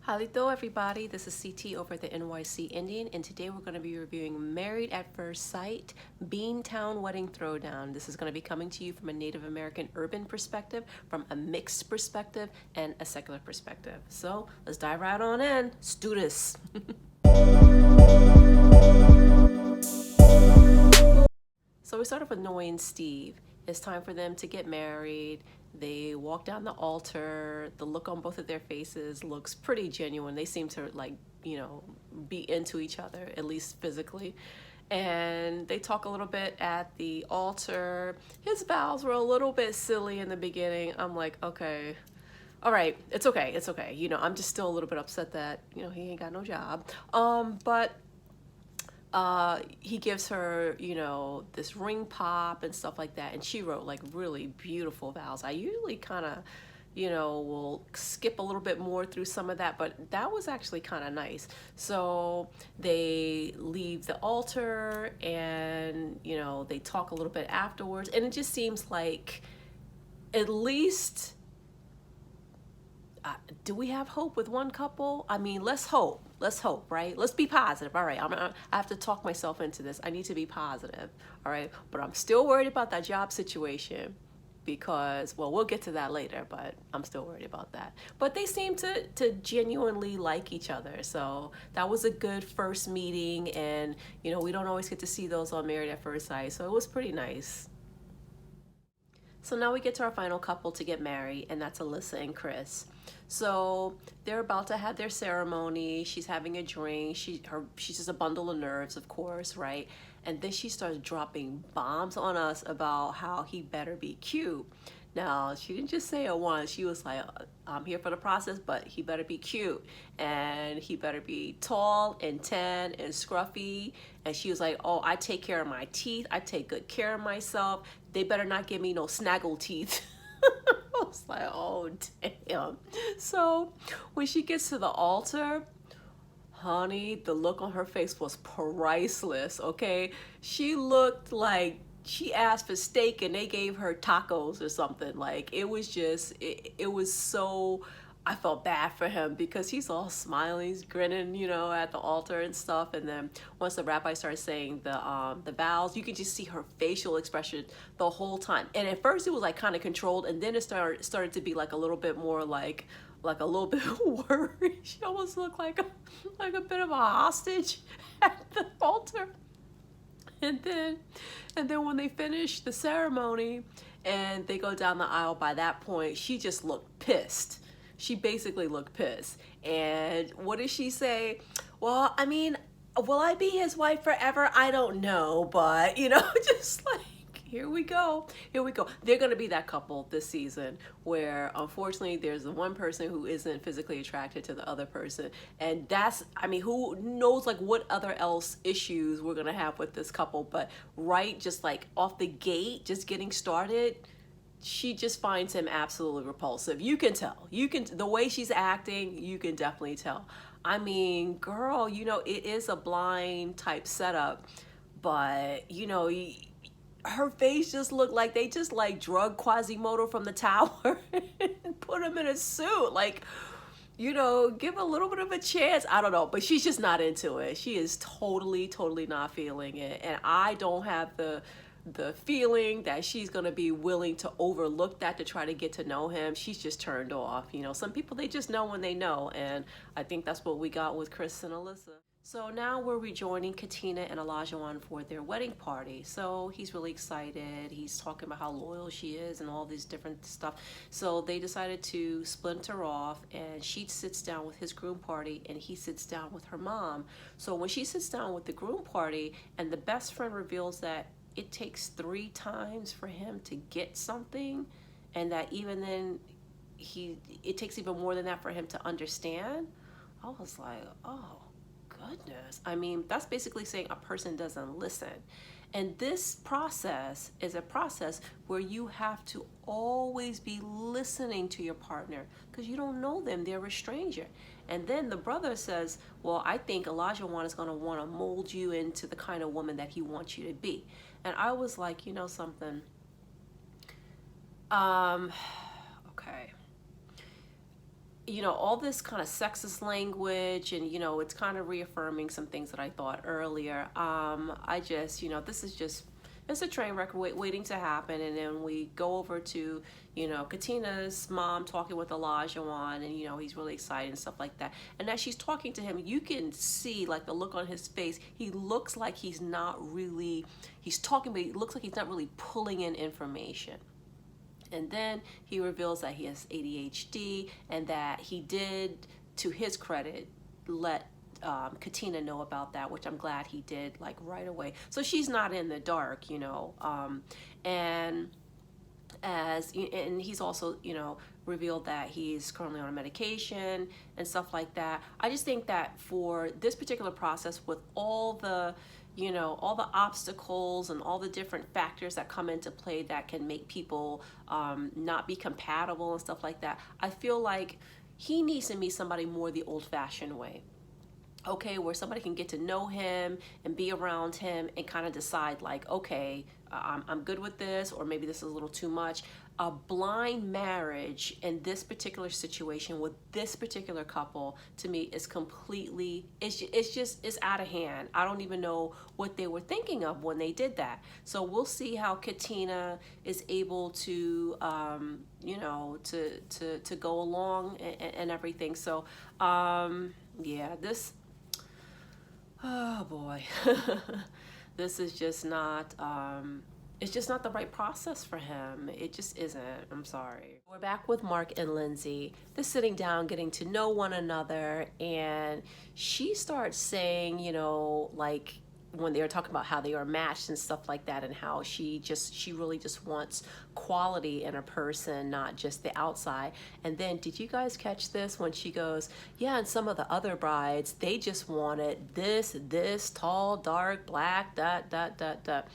Halito everybody, this is CT over at the NYC Indian, and today we're going to be reviewing Married at First Sight, Beantown Wedding Throwdown. This is going to be coming to you from a Native American urban perspective, from a mixed perspective, and a secular perspective. So let's dive right on in. Let's do this. So we start off with Noe and Steve. It's time for them to get married. They walk down the altar. The look on both of their faces looks pretty genuine. They seem to be into each other, at least physically. And they talk a little bit at the altar. His vows were a little bit silly in the beginning. I'm like, okay, all right, it's okay. I'm just still a little bit upset that, he ain't got no job. But he gives her, this ring pop and stuff like that. And she wrote like really beautiful vows. I usually kind of, will skip a little bit more through some of that, but that was actually kind of nice. So they leave the altar and, they talk a little bit afterwards. And it just seems like at least, do we have hope with one couple? I mean, let's hope, right? Let's be positive. All right, I have to talk myself into this. I need to be positive, all right? But I'm still worried about that job situation because, well, we'll get to that later, but I'm still worried about that. But they seem to genuinely like each other. So that was a good first meeting. And, we don't always get to see those on Married at First Sight. So it was pretty nice. So now we get to our final couple to get married, and that's Alyssa and Chris. So they're about to have their ceremony. She's having a drink. She's just a bundle of nerves, of course, right? And then she starts dropping bombs on us about how he better be cute. Now, she didn't just say it once. She was like, I'm here for the process, but he better be cute. And he better be tall and tan and scruffy. And she was like, oh, I take care of my teeth. I take good care of myself. They better not give me no snaggle teeth. I was like, oh, damn. So when she gets to the altar, honey, the look on her face was priceless, okay? She looked like she asked for steak and they gave her tacos or something. Like, it was just, it was so, I felt bad for him because he's all smiling, he's grinning, at the altar and stuff. And then once the rabbi started saying the vows, you could just see her facial expression the whole time. And at first it was like kind of controlled, and then it started to be like a little bit more like a little bit worried. She almost looked like a bit of a hostage at the altar. And then when they finish the ceremony and they go down the aisle, by that point, she just looked pissed. She basically looked pissed. And what did she say? Well, I mean, will I be his wife forever? I don't know, but, just like, here we go. They're going to be that couple this season where, unfortunately, there's the one person who isn't physically attracted to the other person. And who knows, like, what other else issues we're going to have with this couple. But just like off the gate, just getting started, she just finds him absolutely repulsive. You can tell. The way she's acting, you can definitely tell. I mean, girl, it is a blind type setup, but, her face just looked like they just like drug Quasimodo from the tower and put him in a suit. Like, give a little bit of a chance. I don't know, but she's just not into it. She is totally not feeling it. And I don't have the feeling that she's going to be willing to overlook that to try to get to know him. She's just turned off. Some people, they just know when they know. And I think that's what we got with Chris and Alyssa. So now we're rejoining Katina and Olajuwon for their wedding party. So he's really excited. He's talking about how loyal she is and all these different stuff. So they decided to splinter off, and she sits down with his groom party and he sits down with her mom. So when she sits down with the groom party and the best friend reveals that it takes 3 times for him to get something, and that even then it takes even more than that for him to understand, I was like, oh goodness. I mean, that's basically saying a person doesn't listen. And this process is a process where you have to always be listening to your partner because you don't know them. They're a stranger. And then the brother says, well, I think Olajuwon is going to want to mold you into the kind of woman that he wants you to be. And I was like, something? Okay. you know, all this kind of sexist language, and you know, it's kind of reaffirming some things that I thought earlier. I just, you know, this is just, it's a train wreck waiting to happen. And then we go over to, you know, Katina's mom talking with Olajuwon, and you know, he's really excited and stuff like that. And as she's talking to him, you can see like the look on his face. He looks like he's not really, he's talking, but he looks like he's not really pulling in information. And then he reveals that he has ADHD, and that he did, to his credit, let Katina know about that, which I'm glad he did, like right away. So she's not in the dark, you know. And he's also, you know, revealed that he's currently on a medication and stuff like that. I just think that for this particular process, with all the, you know, all the obstacles and all the different factors that come into play that can make people not be compatible and stuff like that, I feel like he needs to meet somebody more the old-fashioned way. Okay, where somebody can get to know him and be around him and kind of decide like, okay, I'm good with this, or maybe this is a little too much. A blind marriage in this particular situation with this particular couple, to me, is completely, it's out of hand. I don't even know what they were thinking of when they did that. So we'll see how Katina is able to, you know, to go along and everything. So, yeah, this, oh boy, this is just not, it's just not the right process for him. It just isn't. I'm sorry. We're back with Mark and Lindsay. They're sitting down, getting to know one another, and she starts saying, you know, like, when they were talking about how they are matched and stuff like that, and how she really just wants quality in a person, not just the outside. And then, did you guys catch this when she goes, yeah, and some of the other brides, they just wanted this tall, dark, black, dot.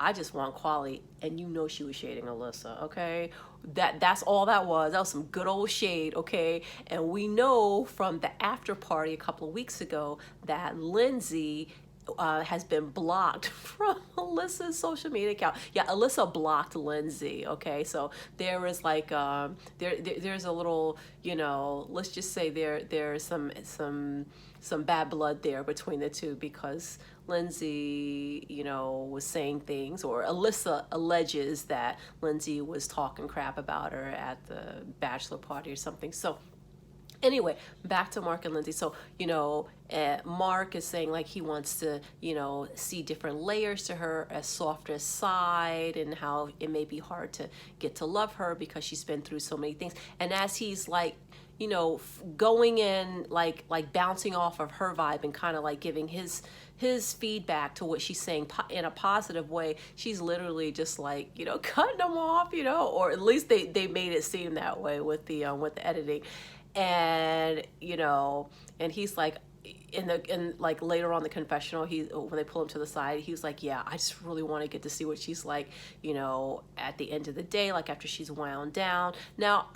I just want quality. And you know she was shading Alyssa, okay? That's all that was. That was some good old shade, okay? And we know from the after party a couple of weeks ago that Lindsay has been blocked from Alyssa's social media account. Yeah, Alyssa blocked Lindsay, okay? So there is like, there's a little, you know, let's just say there's some bad blood there between the two, because Lindsay, you know, was saying things, or Alyssa alleges that Lindsay was talking crap about her at the bachelor party or something. So anyway, back to Mark and Lindsay. So, you know, Mark is saying like he wants to, you know, see different layers to her, a softer side, and how it may be hard to get to love her because she's been through so many things. And as he's like, you know, going in, like bouncing off of her vibe and kind of like giving his feedback to what she's saying in a positive way, she's literally just like, you know, cutting them off, you know, or at least they made it seem that way with the editing. And, you know, and he's like, in like later on the confessional, when they pull him to the side, he was like, yeah, I just really want to get to see what she's like, you know, at the end of the day, like after she's wound down. Now,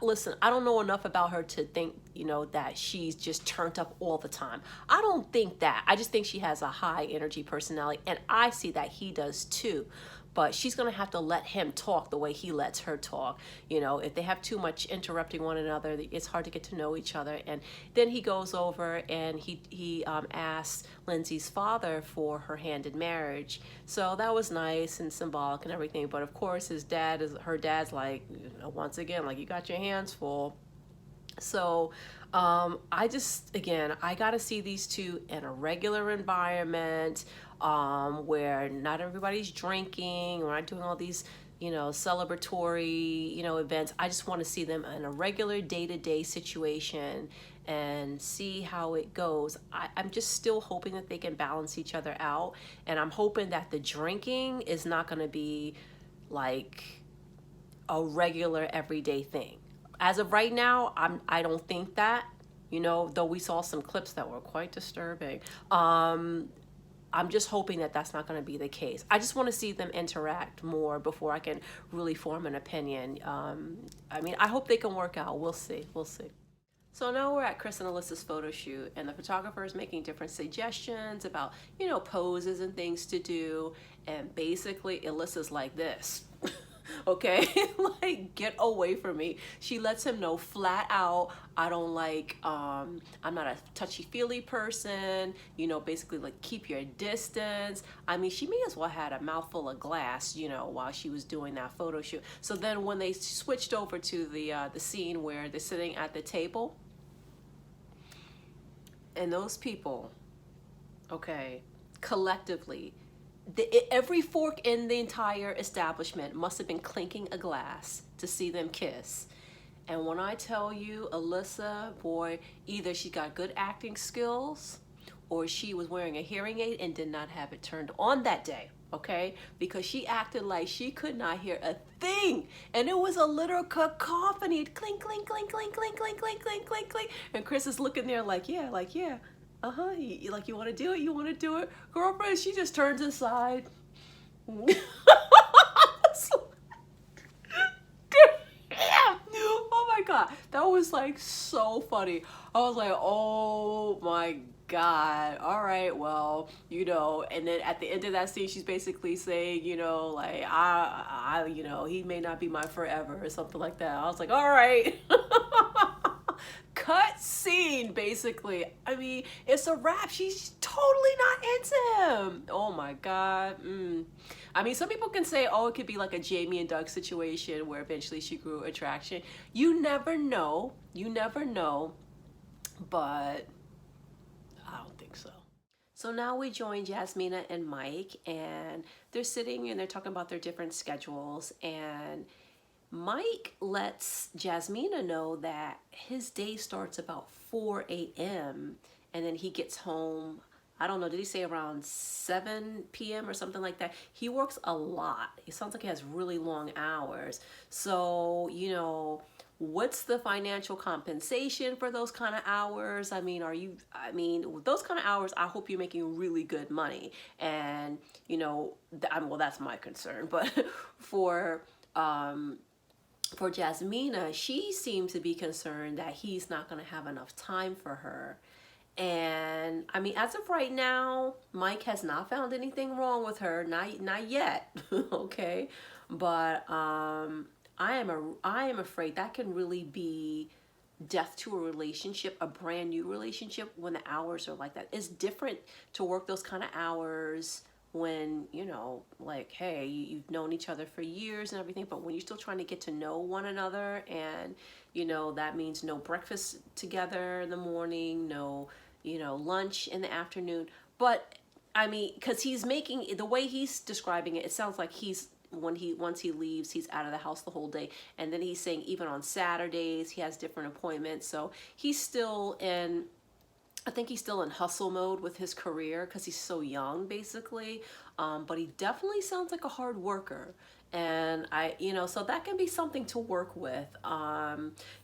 listen, I don't know enough about her to think, you know, that she's just turned up all the time. I don't think that. I just think she has a high energy personality, and I see that he does too. But she's going to have to let him talk the way he lets her talk. You know, if they have too much interrupting one another, it's hard to get to know each other. And then he goes over and he asks Lindsay's father for her hand in marriage. So that was nice and symbolic and everything. But of course, her dad's like, you know, once again, like, you got your hands full. So I got to see these two in a regular environment, where not everybody's drinking. We're not doing all these, you know, celebratory, you know, events. I just want to see them in a regular day-to-day situation and see how it goes. I'm just still hoping that they can balance each other out. And I'm hoping that the drinking is not going to be like a regular everyday thing. As of right now, I don't think that, you know, though we saw some clips that were quite disturbing. I'm just hoping that that's not going to be the case. I just want to see them interact more before I can really form an opinion. I mean, I hope they can work out. We'll see. We'll see. So now we're at Chris and Alyssa's photo shoot, and the photographer is making different suggestions about, you know, poses and things to do. And basically, Alyssa's like this. Okay, like, get away from me. She lets him know flat out, I don't like, I'm not a touchy-feely person, you know, basically like keep your distance. I mean, she may as well had a mouthful of glass, you know, while she was doing that photo shoot. So then when they switched over to the scene where they're sitting at the table, and those people, okay, collectively, every fork in the entire establishment must have been clinking a glass to see them kiss. And when I tell you, Alyssa, boy, either she got good acting skills or she was wearing a hearing aid and did not have it turned on that day, okay? Because she acted like she could not hear a thing. And it was a literal cacophony. Clink, clink, clink, clink, clink, clink, clink, clink, clink, clink. And Chris is looking there like, yeah, uh-huh, like, you want to do it? You want to do it? Girlfriend, she just turns aside. Damn. Oh my God. That was like so funny. I was like, oh my God. All right, well, you know, and then at the end of that scene, she's basically saying, you know, like, you know, he may not be my forever or something like that. I was like, all right. Cut scene, basically. I mean, it's a wrap. She's totally not into him. Oh my God. I mean, some people can say, oh, it could be like a Jamie and Doug situation where eventually she grew attraction. You never know. You never know. But I don't think so. So now we join Yasmina and Mike, and they're sitting and they're talking about their different schedules, and Mike lets Yasmina know that his day starts about 4 a.m. and then he gets home, I don't know, did he say around 7 p.m. or something like that? He works a lot. It sounds like he has really long hours. So, you know, what's the financial compensation for those kind of hours? I mean, with those kind of hours, I hope you're making really good money. And, you know, well, that's my concern. But for Yasmina, she seems to be concerned that he's not going to have enough time for her. And I mean, as of right now, Mike has not found anything wrong with her, not yet, okay? But I am afraid that can really be death to a relationship, a brand new relationship, when the hours are like that. It's different to work those kind of hours when, you know, like, hey, you've known each other for years and everything, but when you're still trying to get to know one another, and, you know, that means no breakfast together in the morning, no, you know, lunch in the afternoon. But I mean, because he's making, the way he's describing it, it sounds like once he leaves, he's out of the house the whole day. And then he's saying even on Saturdays he has different appointments. So he's still in, I think he's still in hustle mode with his career because he's so young, basically. But he definitely sounds like a hard worker. And so that can be something to work with.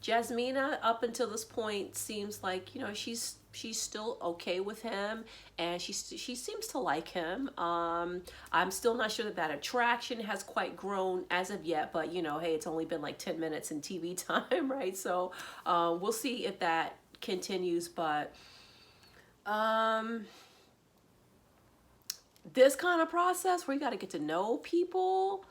Yasmina, up until this point, seems like, you know, she's still okay with him, and she seems to like him. I'm still not sure that attraction has quite grown as of yet, but, you know, hey, it's only been like 10 minutes in TV time, right? So we'll see if that continues. But this kind of process where you got to get to know people,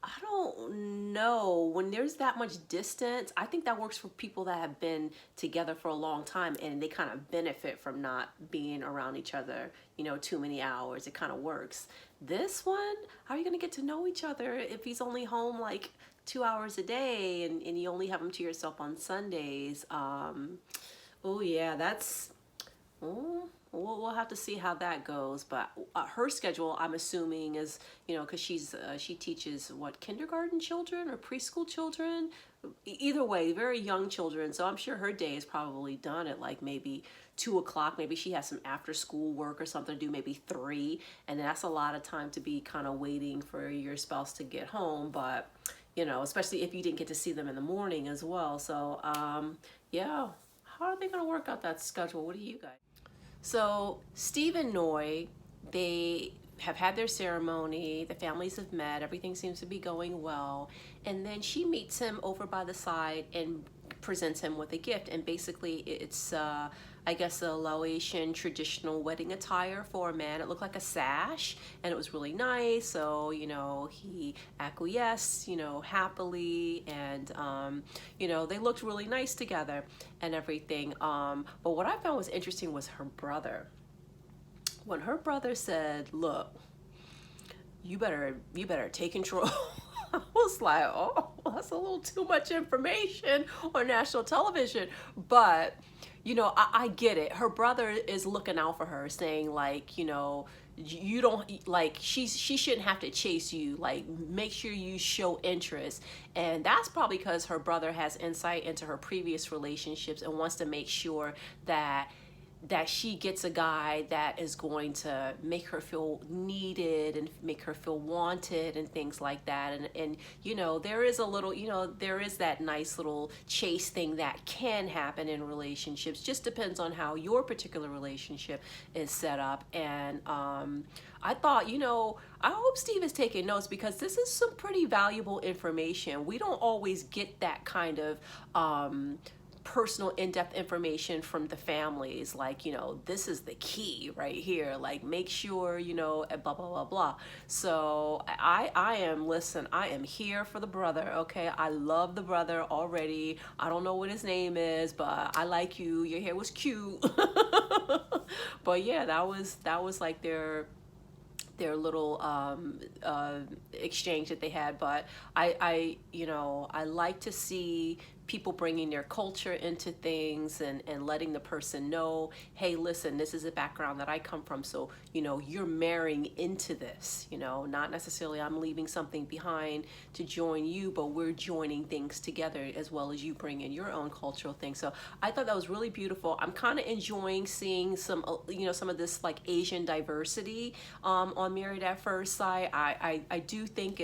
I don't know. When there's that much distance, I think that works for people that have been together for a long time and they kind of benefit from not being around each other, you know, too many hours. It kind of works. This one, how are you going to get to know each other if he's only home like 2 hours a day and you only have him to yourself on Sundays? Oh yeah, that's... We'll have to see how that goes. But her schedule, I'm assuming, is, you know, because she teaches kindergarten children or preschool children. Either way, very young children. So I'm sure her day is probably done at like maybe 2 o'clock. Maybe she has some after school work or something to do, maybe 3, and that's a lot of time to be kind of waiting for your spouse to get home. But, you know, especially if you didn't get to see them in the morning as well. So yeah, how are they going to work out that schedule? What do you guys? So Steve and Noi, they have had their ceremony, the families have met, everything seems to be going well, and then she meets him over by the side and presents him with a gift. And basically it's I guess, a Laotian traditional wedding attire for a man. It looked like a sash, and it was really nice. So, you know, he acquiesced, you know, happily, and, you know, they looked really nice together and everything. But what I found was interesting was her brother. When her brother said, look, you better take control. I was like, oh, that's a little too much information on national television. But, you know, I get it. Her brother is looking out for her, saying like, you know, you don't like she shouldn't have to chase you. Like, make sure you show interest. And that's probably because her brother has insight into her previous relationships and wants to make sure that she gets a guy that is going to make her feel needed and make her feel wanted and things like that. And you know, there is a little, you know, there is that nice little chase thing that can happen in relationships. Just depends on how your particular relationship is set up. And I thought, you know, I hope Steve is taking notes, because this is some pretty valuable information. We don't always get that kind of personal in-depth information from the families, like, you know, this is the key right here, like, make sure, you know, blah blah blah blah. So I am here for the brother. Okay, I love the brother already. I don't know what his name is, but I like you, your hair was cute. But yeah, that was like their little exchange that they had. But I you know, I like to see people bringing their culture into things, and letting the person know, hey, listen, this is the background that I come from, so, you know, you're marrying into this, you know, not necessarily I'm leaving something behind to join you, but we're joining things together, as well as you bring in your own cultural things. So I thought that was really beautiful. I'm kind of enjoying seeing some, you know, some of this like Asian diversity on Married at First Sight. I do think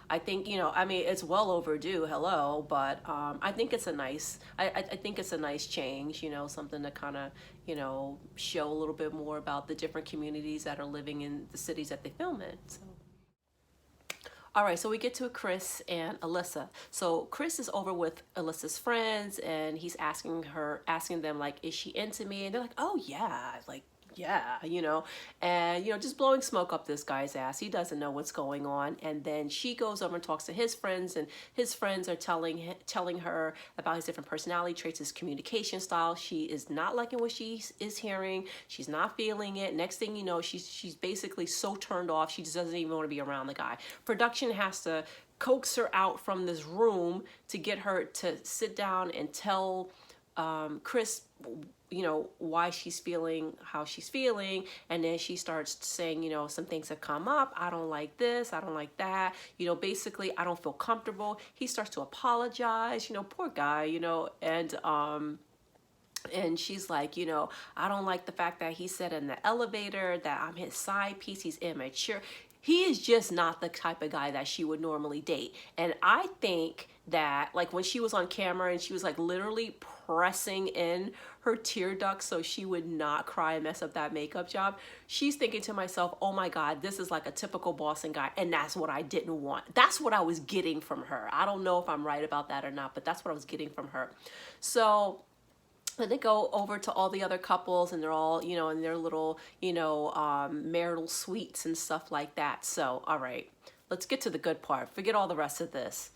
I think, you know, I mean, it's well overdue, hello, but I think it's a nice, I think it's a nice change, you know, something to kind of, you know, show a little bit more about the different communities that are living in the cities that they film in. So. All right, so we get to Chris and Alyssa. So Chris is over with Alyssa's friends, and he's asking them like, is she into me? And they're like, oh yeah, like, yeah, you know, and, you know, just blowing smoke up this guy's ass. He doesn't know what's going on. And then she goes over and talks to his friends, and his friends are telling her about his different personality traits, his communication style. She is not liking what she is hearing. She's not feeling it. Next thing you know, she's basically so turned off, she just doesn't even want to be around the guy. Production has to coax her out from this room to get her to sit down and tell Chris, you know, why she's feeling how she's feeling. And then she starts saying, you know, some things have come up. I don't like this. I don't like that. You know, basically, I don't feel comfortable. He starts to apologize, you know, poor guy, you know, and she's like, you know, I don't like the fact that he said in the elevator that I'm his side piece. He's immature. He is just not the type of guy that she would normally date. And I think that, like, when she was on camera and she was like literally pressing in her tear ducts so she would not cry and mess up that makeup job, she's thinking to myself, oh my God, this is like a typical Boston guy, and that's what I didn't want. That's what I was getting from her. I don't know if I'm right about that or not, but that's what I was getting from her. So then they go over to all the other couples, and they're all, you know, in their little, you know, marital suites and stuff like that. So, all right, let's get to the good part. Forget all the rest of this.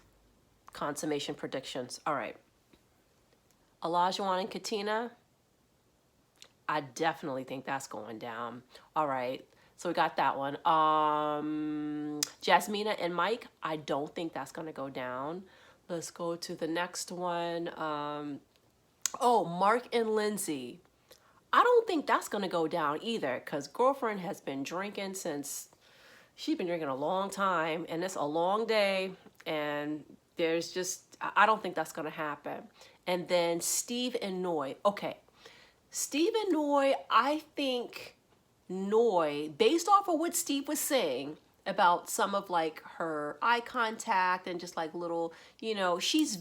Consummation predictions. All right. Olajuwon and Katina, I definitely think that's going down. All right. So we got that one. Yasmina and Mike, I don't think that's going to go down. Let's go to the next one. Oh, Mark and Lindsay. I don't think that's going to go down either, because girlfriend has been drinking since, she's been drinking a long time, and it's a long day, and there's just, I don't think that's going to happen. And then Steve and Noy. Okay, Steve and Noy, I think Noy, based off of what Steve was saying about some of like her eye contact and just like little, you know, she's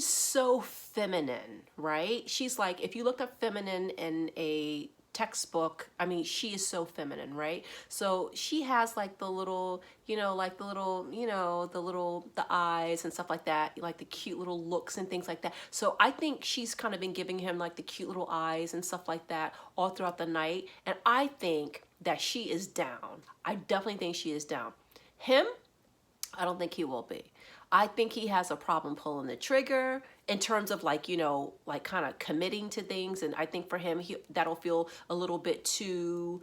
so feminine, right? She's like, if you looked up feminine in a textbook. I mean, she is so feminine, right? So she has like the little, like the little, the eyes and stuff like that, like the cute little looks and things like that. So I think she's kind of been giving him like the cute little eyes and stuff like that all throughout the night. And I think that she is down. I definitely think she is down. Him, I don't think he will be. I think he has a problem pulling the trigger in terms of like, like kind of committing to things. And I think for him, that'll feel a little bit too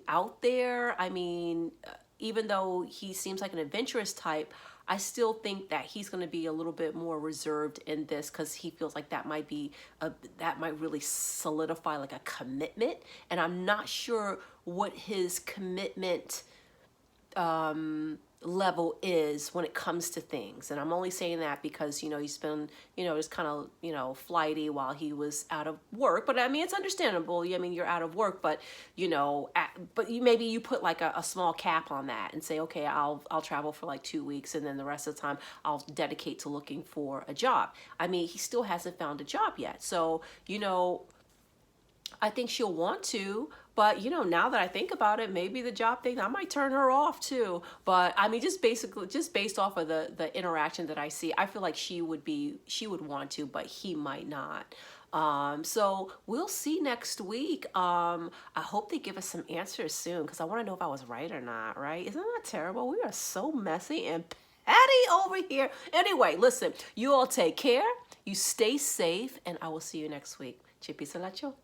out there. I mean, even though he seems like an adventurous type, I still think that he's going to be a little bit more reserved in this because he feels like that might really solidify like a commitment. And I'm not sure what his commitment level is when it comes to things. And I'm only saying that because, he's been, just kind of, flighty while he was out of work. But I mean, it's understandable. I mean, you're out of work, but, maybe you put like a small cap on that and say, okay, I'll travel for like 2 weeks. And then the rest of the time I'll dedicate to looking for a job. I mean, he still hasn't found a job yet. So, I think she'll want to, but now that I think about it, maybe the job thing, I might turn her off too. But I mean, just based off of the interaction that I see, I feel like she would want to, but he might not. So we'll see next week. I hope they give us some answers soon because I want to know if I was right or not, right? Isn't that terrible? We are so messy and petty over here. Anyway, listen, you all take care. You stay safe, and I will see you next week. Chipi Salacho.